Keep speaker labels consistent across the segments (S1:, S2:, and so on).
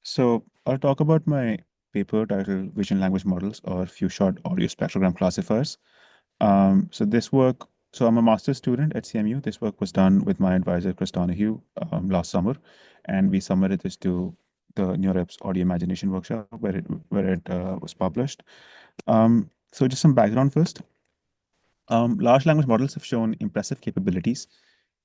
S1: So I'll talk about my paper titled Vision Language Models or Few Short Audio Spectrogram Classifiers. So I'm a master's student at CMU. This work was done with my advisor, Chris Donahue, last summer, and we submitted this to the NeurIPS Audio Imagination Workshop where it was published. So just some background first. Large language models have shown impressive capabilities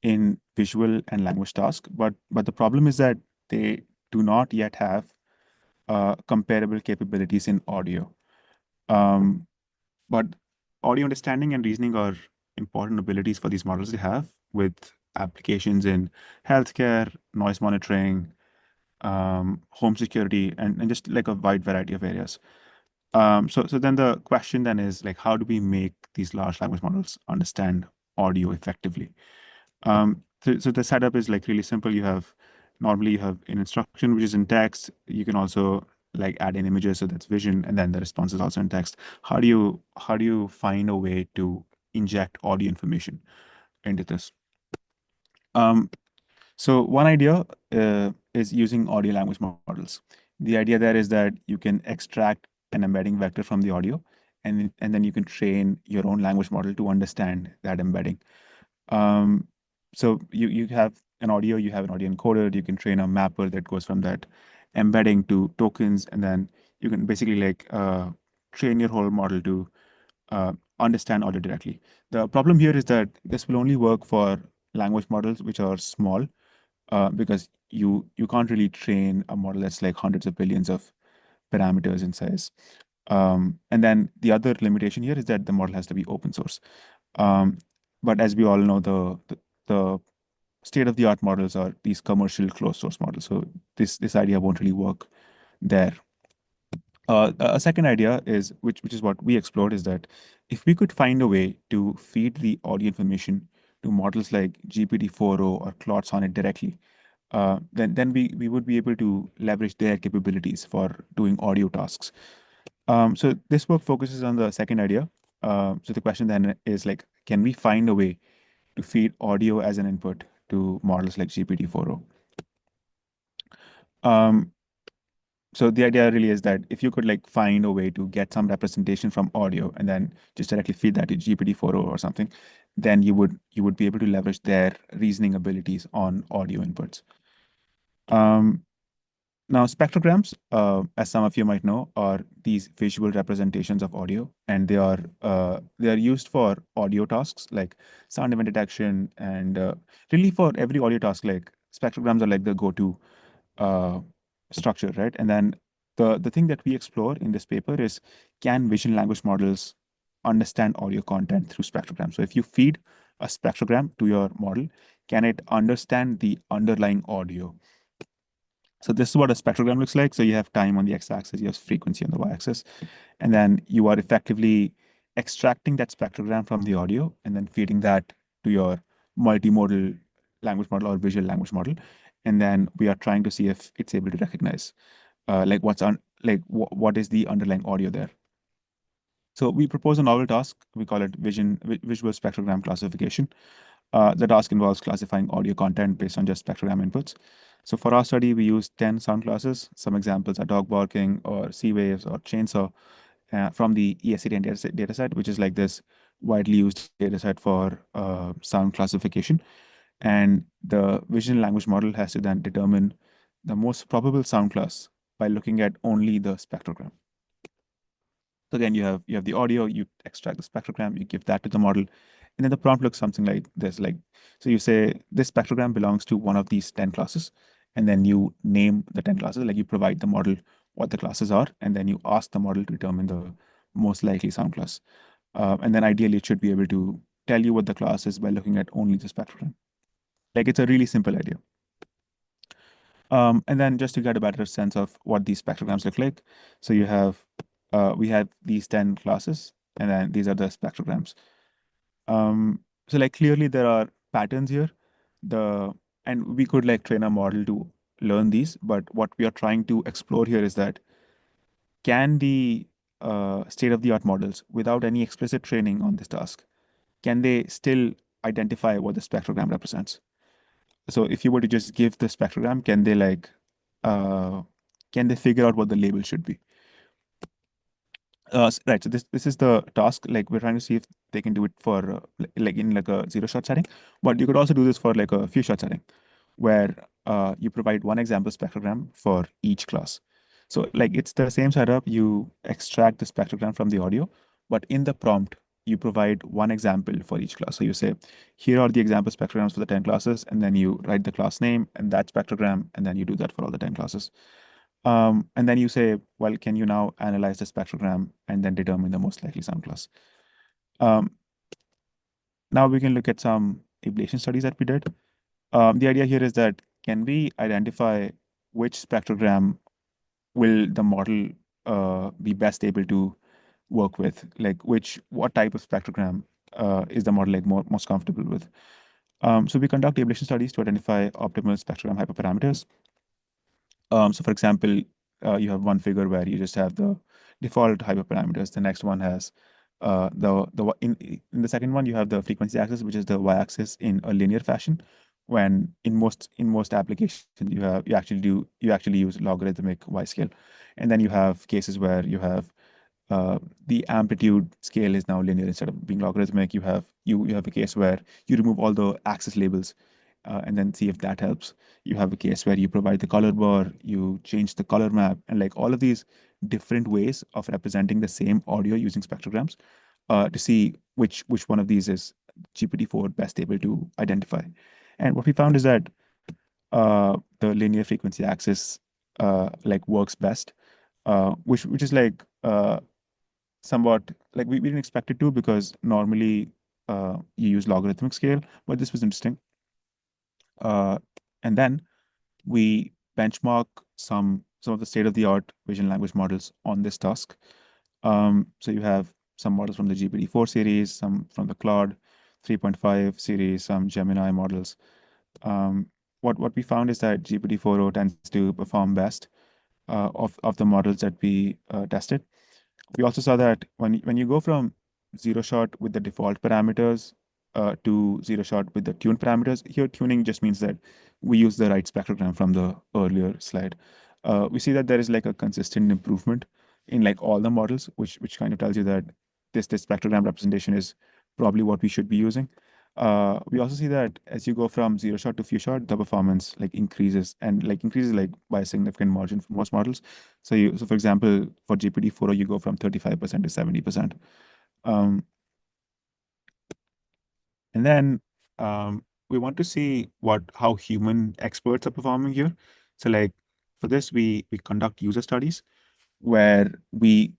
S1: in visual and language tasks, but the problem is that they do not yet have comparable capabilities in audio. Um, but audio understanding and reasoning are important abilities for these models to have with applications in healthcare, noise monitoring, home security, and just like a wide variety of areas. So then the question then is like, how do we make these large language models understand audio effectively? So the setup is like really simple. Normally you have an instruction which is in text. You can also like add in images, so that's vision, and then the response is also in text. How do you find a way to inject audio information into this? Um, so one idea is using audio language models. The idea there is that you can extract an embedding vector from the audio, and then you can train your own language model to understand that embedding. Um, so you have an audio encoder. You can train a mapper that goes from that embedding to tokens, and then you can basically like train your whole model to understand audio directly. The problem here is that this will only work for language models which are small, because you can't really train a model that's like hundreds of billions of parameters in size. And then the other limitation here is that the model has to be open source. Um, but as we all know, the state-of-the-art models are these commercial closed source models. So this idea won't really work there. A second idea is which is what we explored, is that if we could find a way to feed the audio information to models like GPT-4o or Claude-Sonnet directly, then we would be able to leverage their capabilities for doing audio tasks. So this work focuses on the second idea. So the question then is like, can we find a way to feed audio as an input to models like GPT-4o? Um, so the idea really is that if you could like find a way to get some representation from audio and then just directly feed that to GPT-4o or something, then you would be able to leverage their reasoning abilities on audio inputs. Um, Now, spectrograms, as some of you might know, are these visual representations of audio, and they are used for audio tasks like sound event detection, and really for every audio task. Like spectrograms are like the go-to uh, structure, right? And then the thing that we explore in this paper is, can vision language models understand audio content through spectrograms? So if you feed a spectrogram to your model, can it understand the underlying audio? So this is what a spectrogram looks like. So you have time on the x-axis, you have frequency on the y-axis, and then you are effectively extracting that spectrogram from the audio and then feeding that to your multimodal language model or visual language model. And then we are trying to see if it's able to recognize like what is the underlying audio there. So we propose a novel task. We call it visual spectrogram classification. The task involves classifying audio content based on just spectrogram inputs. So for our study, we used 10 sound classes. Some examples are dog barking or sea waves or chainsaw from the ESC10 dataset, which is like this widely used dataset for sound classification. And the vision language model has to then determine the most probable sound class by looking at only the spectrogram. So again, you have the audio, you extract the spectrogram, you give that to the model, and then the prompt looks something like this. Like, so you say this spectrogram belongs to one of these 10 classes, and then you name the 10 classes, like you provide the model what the classes are, and then you ask the model to determine the most likely sound class. And then ideally it should be able to tell you what the class is by looking at only the spectrogram. Like it's a really simple idea. And then just to get a better sense of what these spectrograms look like, so we have these 10 classes, and then these are the spectrograms. So like clearly there are patterns here. And we could like train a model to learn these, but what we are trying to explore here is that, can the state-of-the-art models, without any explicit training on this task, can they still identify what the spectrogram represents? So if you were to just give the spectrogram, can they like uh, can they figure out what the label should be? Right. So this is the task. Like we're trying to see if they can do it for like in like a zero shot setting, but you could also do this for like a few shot setting, where you provide one example spectrogram for each class. So like it's the same setup. You extract the spectrogram from the audio, but in the prompt you provide one example for each class. So you say, here are the example spectrograms for the 10 classes, and then you write the class name and that spectrogram, and then you do that for all the 10 classes. And then you say, well, can you now analyze the spectrogram and then determine the most likely sound class? Um, Now we can look at some ablation studies that we did. The idea here is that can we identify which spectrogram will the model be best able to work with? Like what type of spectrogram is the model like most comfortable with? So we conduct ablation studies to identify optimal spectrogram hyperparameters. So for example, you have one figure where you just have the default hyperparameters. The next one has in the second one you have the frequency axis, which is the y-axis in a linear fashion. When in most applications you actually use logarithmic y scale, and then you have cases where you have the amplitude scale is now linear instead of being logarithmic. You have a case where you remove all the axis labels and then see if that helps. You have a case where you provide the color bar, you change the color map, and like all of these different ways of representing the same audio using spectrograms to see which one of these is GPT-4 best able to identify. And what we found is that the linear frequency axis like works best, which is like somewhat like we didn't expect it to, because normally you use logarithmic scale, but this was interesting. And then we benchmark some of the state-of-the-art vision language models on this task. So you have some models from the GPT-4 series, some from the Claude 3.5 series, some Gemini models. What we found is that GPT-4o tends to perform best of the models that we tested. We also saw that when you go from zero shot with the default parameters to zero shot with the tuned parameters, here tuning just means that we use the right spectrogram from the earlier slide. We see that there is like a consistent improvement in like all the models, which kind of tells you that this spectrogram representation is probably what we should be using. We also see that as you go from zero shot to few shot, the performance like increases like by a significant margin for most models. So for example, for GPT-4o, you go from 35% to 70%. Um, and then we want to see how human experts are performing here. So like for this, we conduct user studies where we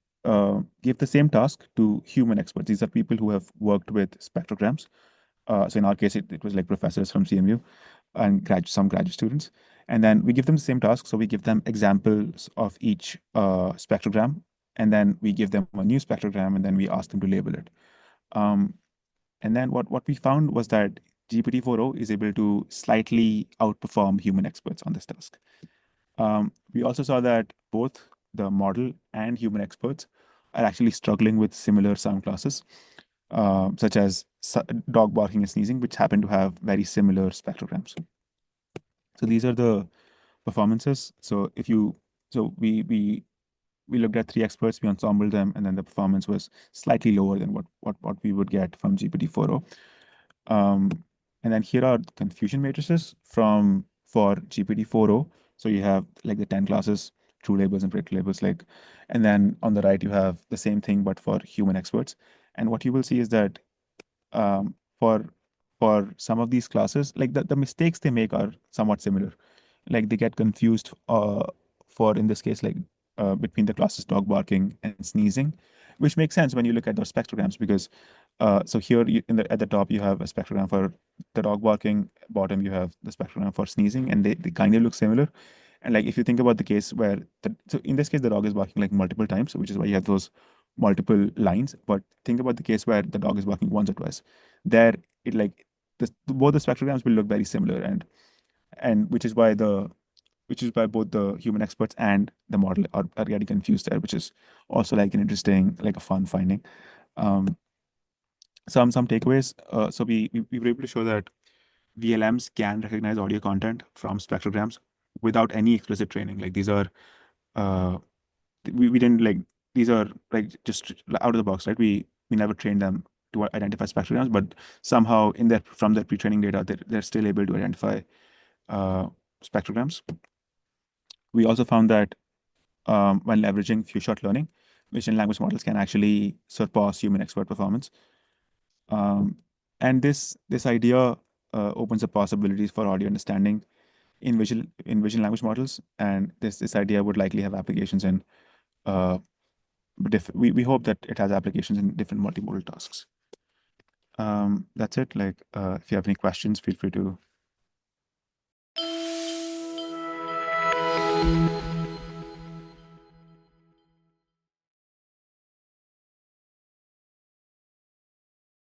S1: give the same task to human experts. These are people who have worked with spectrograms. So in our case, it was like professors from CMU and some graduate students. And then we give them the same task. So we give them examples of each spectrogram, and then we give them a new spectrogram, and then we ask them to label it. Um, and then what we found was that GPT-4o is able to slightly outperform human experts on this task. We also saw that both the model and human experts are actually struggling with similar sound classes, such as dog barking and sneezing, which happen to have very similar spectrograms. So these are the performances. So we looked at three experts, we ensembled them, and then the performance was slightly lower than what we would get from GPT-4o. And then here are confusion matrices for GPT-4o. So you have like the 10 classes, true labels and predictor labels, and then on the right you have the same thing but for human experts. And what you will see is that um, for some of these classes, like the mistakes they make are somewhat similar. Like they get confused for in this case, like between the classes dog barking and sneezing, which makes sense when you look at those spectrograms, because so here at the top you have a spectrogram for the dog barking, bottom you have the spectrogram for sneezing, and they kind of look similar. And like if you think about the case where so in this case the dog is barking like multiple times, which is why you have those multiple lines. But think about the case where the dog is barking once or twice. There, it like both the spectrograms will look very similar, and which is why both the human experts and the model are getting confused there, which is also like an interesting, like a fun finding. Um, some takeaways. So we were able to show that VLMs can recognize audio content from spectrograms without any explicit training. Like these are we didn't like, these are like just out of the box, right? We never trained them to identify spectrograms, but somehow from their pre-training data, they're still able to identify spectrograms. We also found that when leveraging few-shot learning, vision language models can actually surpass human expert performance. And this idea opens up possibilities for audio understanding in vision language models, and this idea would likely have applications in we hope that it has applications in different multimodal tasks. That's it. Like, if you have any questions, feel free to